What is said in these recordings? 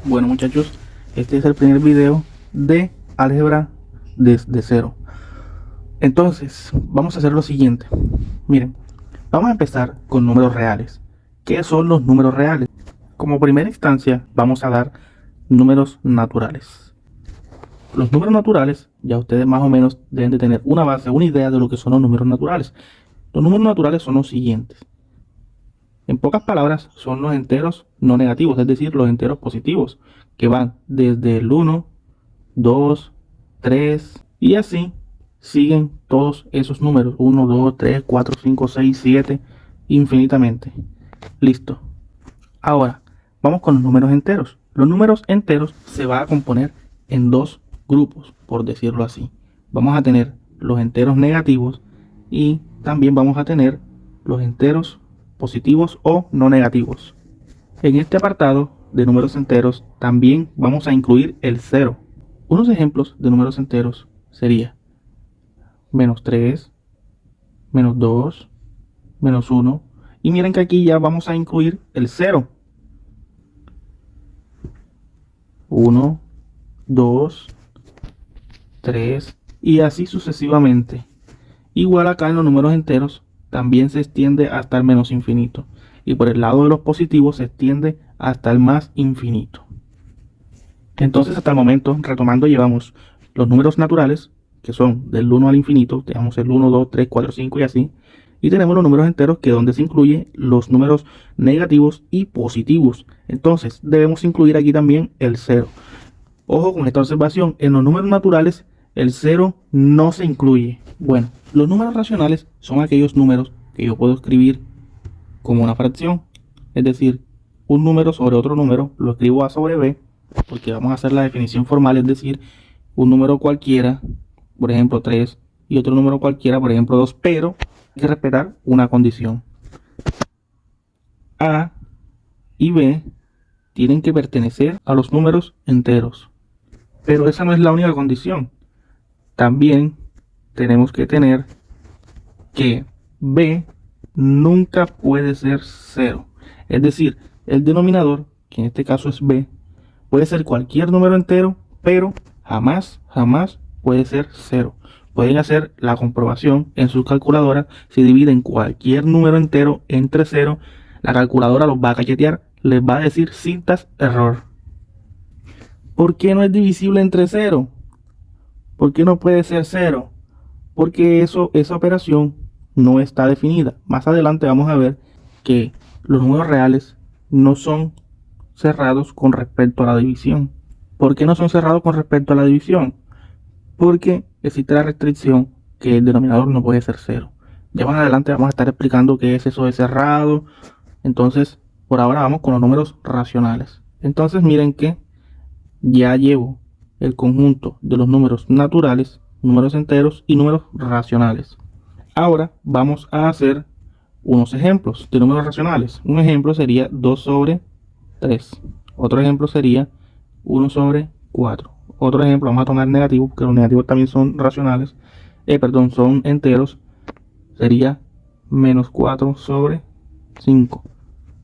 Bueno muchachos, este es el primer video de álgebra desde cero. Entonces, vamos a hacer lo siguiente. Miren, vamos a empezar con números reales. ¿Qué son los números reales? Como primera instancia, vamos a dar números naturales. Los números naturales, ya ustedes más o menos deben de tener una base, una idea de lo que son los números naturales. Los números naturales son los siguientes. En pocas palabras, son los enteros no negativos, es decir, los enteros positivos, que van desde el 1, 2, 3 y así siguen todos esos números, 1, 2, 3, 4, 5, 6, 7, infinitamente. Listo. Ahora, vamos con los números enteros. Los números enteros se van a componer en dos grupos, por decirlo así. Vamos a tener los enteros negativos y también vamos a tener los enteros positivos o no negativos. En este apartado de números enteros también vamos a incluir el 0. Unos ejemplos de números enteros sería menos 3, menos 2, menos 1. Y miren que aquí ya vamos a incluir el 0. 1, 2, 3 y así sucesivamente. Igual acá en los números enteros también se extiende hasta el menos infinito. Y por el lado de los positivos se extiende hasta el más infinito. Entonces hasta el momento, retomando, llevamos los números naturales, que son del 1 al infinito. Tenemos el 1, 2, 3, 4, 5 y así. Y tenemos los números enteros, que es donde se incluyen los números negativos y positivos. Entonces debemos incluir aquí también el 0. Ojo con esta observación, en los números naturales el 0 no se incluye. Bueno, los números racionales son aquellos números que yo puedo escribir como una fracción. Es decir, un número sobre otro número lo escribo a sobre b, porque vamos a hacer la definición formal, es decir, un número cualquiera, por ejemplo 3, y otro número cualquiera, por ejemplo 2, pero hay que respetar una condición. A y b tienen que pertenecer a los números enteros. Pero esa no es la única condición. También tenemos que tener que b nunca puede ser 0. Es decir, el denominador, que en este caso es b, puede ser cualquier número entero, pero jamás puede ser 0. Pueden hacer la comprobación en sus calculadoras. Si dividen cualquier número entero entre 0, la calculadora los va a cachetear, les va a decir cintas error. ¿Por qué no es divisible entre 0? ¿Por qué no puede ser 0? Porque esa operación no está definida. Más adelante vamos a ver que los números reales no son cerrados con respecto a la división. ¿Por qué no son cerrados con respecto a la división? Porque existe la restricción que el denominador no puede ser 0. Ya más adelante vamos a estar explicando qué es eso de cerrado. Entonces, por ahora vamos con los números racionales. Entonces miren que ya llevo el conjunto de los números naturales, números enteros y números racionales. Ahora vamos a hacer unos ejemplos de números racionales. Un ejemplo sería 2 sobre 3. Otro ejemplo sería 1 sobre 4. Otro ejemplo, vamos a tomar negativo, porque los negativos también son racionales. Son enteros. Sería menos 4 sobre 5.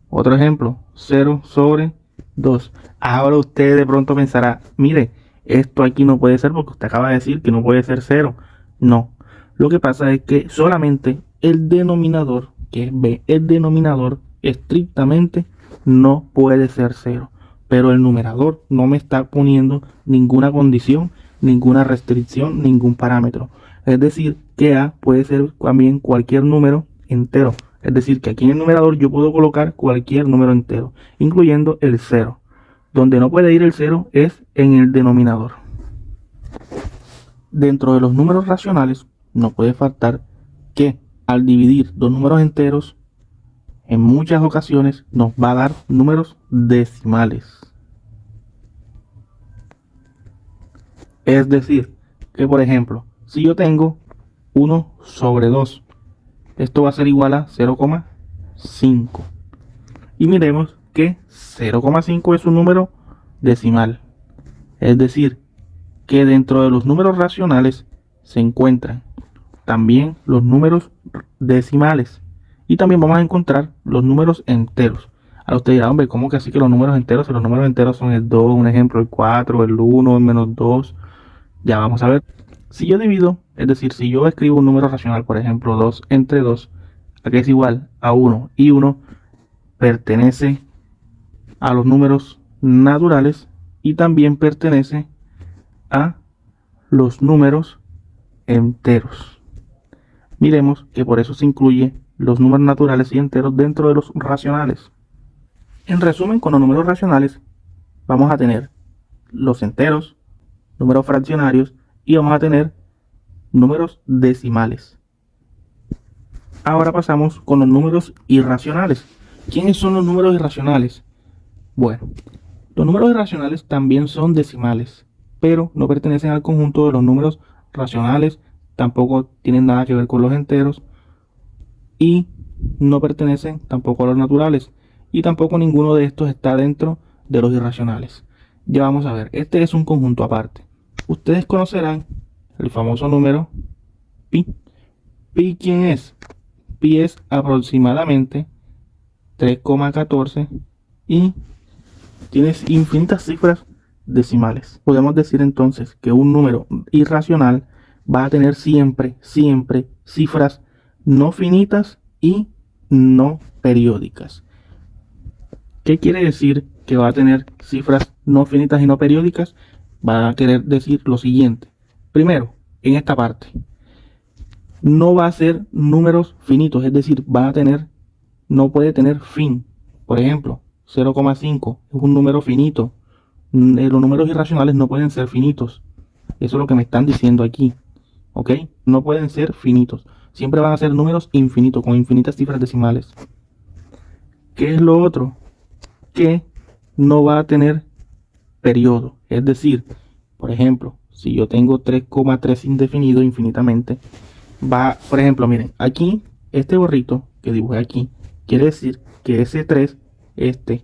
Otro ejemplo, 0 sobre 2. Ahora usted de pronto pensará, mire, esto aquí no puede ser porque usted acaba de decir que no puede ser 0. No, lo que pasa es que solamente el denominador, que es b, el denominador estrictamente no puede ser 0. Pero el numerador no me está poniendo ninguna condición, ninguna restricción, ningún parámetro. Es decir, que a puede ser también cualquier número entero. Es decir, que aquí en el numerador yo puedo colocar cualquier número entero, incluyendo el 0. Donde no puede ir el 0 es en el denominador. Dentro de los números racionales no puede faltar que al dividir dos números enteros, en muchas ocasiones nos va a dar números decimales. Es decir, que por ejemplo, si yo tengo 1 sobre 2, esto va a ser igual a 0,5. Y miremos que 0,5 es un número decimal. Es decir, que dentro de los números racionales se encuentran también los números decimales. Y también vamos a encontrar los números enteros. Ahora usted dirá, hombre, ¿cómo que así que los números enteros? Si los números enteros son el 2, un ejemplo, el 4, el 1, el -2. Ya vamos a ver. Si yo divido, es decir, si yo escribo un número racional, por ejemplo, 2 entre 2, que es igual a 1 y 1, pertenece a los números naturales y también pertenece a los números enteros. Miremos que por eso se incluye los números naturales y enteros dentro de los racionales. En resumen, con los números racionales vamos a tener los enteros, números fraccionarios y vamos a tener números decimales. Ahora pasamos con los números irracionales. ¿Quiénes son los números irracionales? Bueno, los números irracionales también son decimales, pero no pertenecen al conjunto de los números racionales, tampoco tienen nada que ver con los enteros y no pertenecen tampoco a los naturales, y tampoco ninguno de estos está dentro de los irracionales. Ya vamos a ver, este es un conjunto aparte. Ustedes conocerán el famoso número pi. ¿Pi quién es? Pi es aproximadamente 3,14 y tienes infinitas cifras decimales. Podemos decir entonces que un número irracional va a tener siempre cifras no finitas y no periódicas. ¿Qué quiere decir que va a tener cifras no finitas y no periódicas? Va a querer decir lo siguiente. Primero, en esta parte, no va a ser números finitos, es decir, no puede tener fin. Por ejemplo, 0,5 es un número finito. Los números irracionales no pueden ser finitos. Eso es lo que me están diciendo aquí. ¿Ok? No pueden ser finitos. Siempre van a ser números infinitos, con infinitas cifras decimales. ¿Qué es lo otro? Que no va a tener periodo. Es decir, por ejemplo, si yo tengo 3,3 indefinido infinitamente, por ejemplo, miren, aquí, este gorrito que dibujé aquí, quiere decir que ese 3,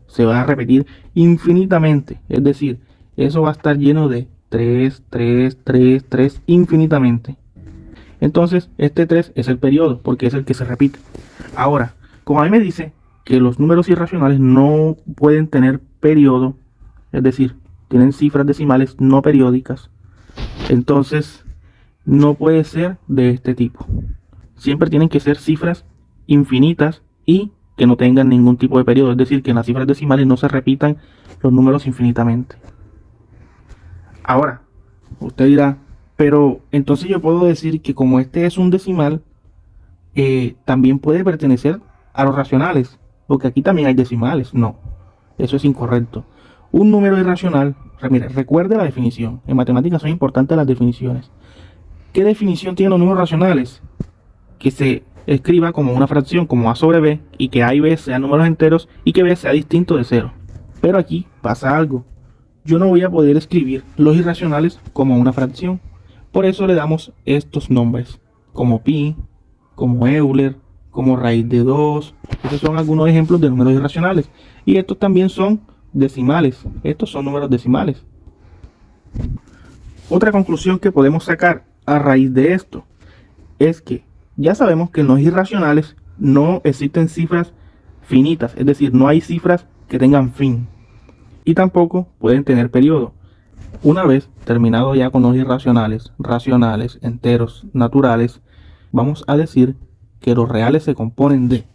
se va a repetir infinitamente. Es decir, eso va a estar lleno de 3, 3, 3, 3 infinitamente. Entonces, este 3 es el periodo, porque es el que se repite. Ahora, como a mí me dice que los números irracionales no pueden tener periodo, es decir, tienen cifras decimales no periódicas, entonces no puede ser de este tipo. Siempre tienen que ser cifras infinitas y que no tengan ningún tipo de periodo, es decir, que en las cifras decimales no se repitan los números infinitamente. Ahora, usted dirá, pero entonces yo puedo decir que como este es un decimal, también puede pertenecer a los racionales, porque aquí también hay decimales. No, eso es incorrecto. Un número irracional, mire, recuerde la definición. En matemáticas son importantes las definiciones. ¿Qué definición tienen los números racionales? Que se escriba como una fracción, como a sobre b, y que a y b sean números enteros y que b sea distinto de 0. Pero aquí pasa algo. Yo no voy a poder escribir los irracionales como una fracción. Por eso le damos estos nombres, como pi, como Euler, como raíz de 2. Estos son algunos ejemplos de números irracionales. Y estos también son decimales. Estos son números decimales. Otra conclusión que podemos sacar a raíz de esto es que ya sabemos que en los irracionales no existen cifras finitas, es decir, no hay cifras que tengan fin y tampoco pueden tener periodo. Una vez terminado ya con los irracionales, racionales, enteros, naturales, vamos a decir que los reales se componen de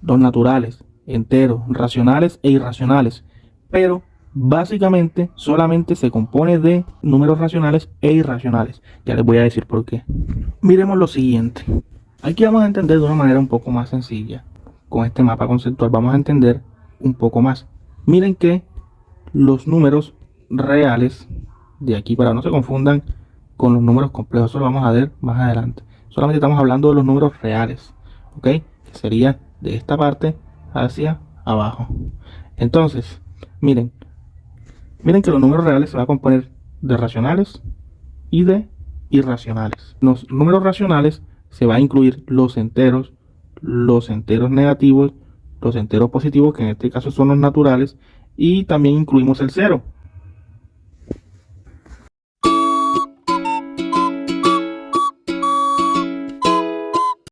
los naturales, enteros, racionales e irracionales, pero básicamente solamente se compone de números racionales e irracionales. Ya les voy a decir por qué. Miremos lo siguiente. Aquí vamos a entender de una manera un poco más sencilla. Con este mapa conceptual vamos a entender un poco más. Miren que los números reales, de aquí para no se confundan con los números complejos, eso lo vamos a ver más adelante. Solamente estamos hablando de los números reales, ¿ok? Que sería de esta parte hacia abajo. Entonces, miren que los números reales se van a componer de racionales y de irracionales. Los números racionales se va a incluir los enteros negativos, los enteros positivos, que en este caso son los naturales, y también incluimos el 0.